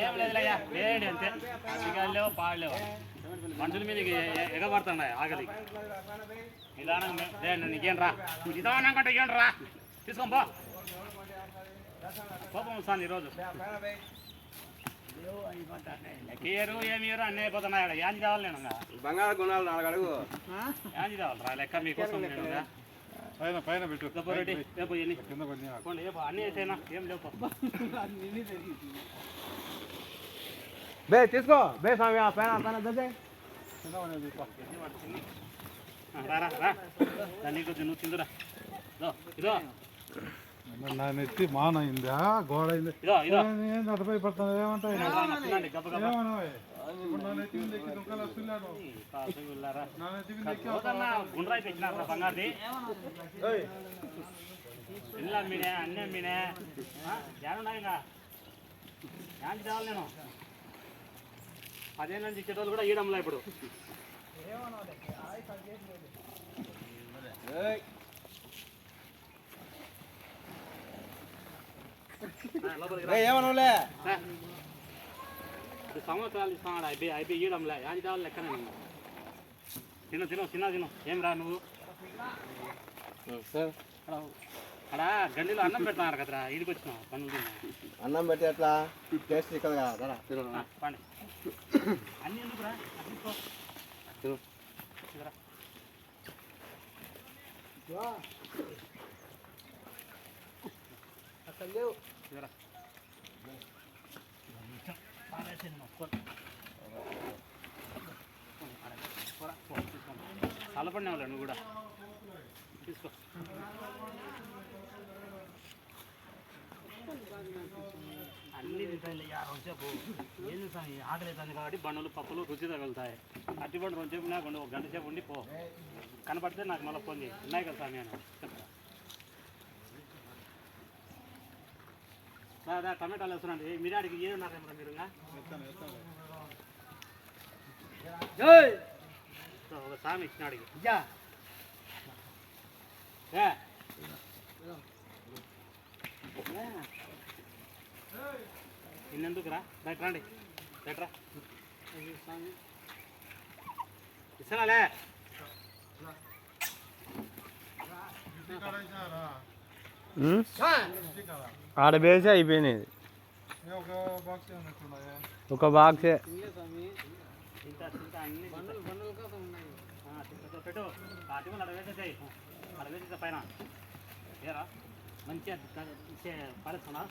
ఏం లేదులయ్యా వేడి అంతే అధికారులేవు పాడలేవు మనుషుల మీద ఎగబడుతున్నాయి ఆకలి నిదానంగా నీకేం రా నిదానం కంటే ఏం రా తీసుకోపో కోపం వస్తాను ఈరోజు లెక్కరు ఏమీరు అన్నీ అయిపోతున్నాయి అక్కడ యాంజి కావాలి నేను బంగాళ గుణాలు 4 అడుగు యాంజి కావాలి రా లెక్క మీకోసం నేను పైన పైన పెట్టు అన్నీ అయితేనా ఏం లేవు బే తీసుకో బే స్వామి పైన దదే రా దాన్ని కొంచెం నువ్వు తిందురా ఇదో నా నెత్తి మానైందా గోడ అయింది అటుపై పడుతుంది ఏమంటాయి గుండ్రాయి తెచ్చిన బంగారుది ఇల్లు అమ్మినే అన్నీ అమ్మినే ఏమన్నా ఇంకా యాంటి తేవాలి నేను 10 నుంచి ఇచ్చేటోళ్ళు కూడా ఈడంలా ఇప్పుడు ఏమనలే సంవత్సరాలు ఇస్తాడు అయిపోయి ఈడంలే యాంటి తేవాలి లెక్కన తిను ఏం రా నువ్వు అక్కడ గండిలో అన్నం పెడతాను కదరా ఈడికి వచ్చినావు పనులు అన్నం పెట్టి ఎట్లా టేస్ట్ ఇక్కడ పండి అన్నీ ఎందుకురా తలపడిన వాళ్ళు నువ్వు కూడా తీసుకో అన్ని తింటాయి రోజుసేపు ఏం చూసాను ఆకలి అవుతుంది కాబట్టి బండలు పప్పులు రుచి తగులుతాయి అట్టి బండు 2 సేపు నాకు 1 గంట సేపు ఉండి పో కనపడితే నాకు మళ్ళీ ఫోన్ చేయి ఉన్నాయి కదా స్వామి అని చెప్తా దాదా టమాటాలు వేస్తున్నాండి మీరాడికి ఏమి ఉన్నారేమో మీరు ఒక స్వామి ఇచ్చినాడికి ఇన్నెందుకురా బయట రండి బయటరా ఇస్తానాలే ఆడ బేసే అయిపోయినాయి ఒక బాక్సే పెట్టు అక్కడ వేసేసాయి అక్కడ వేసేసా పైన ఏరా మంచిగా పరేస్తున్నా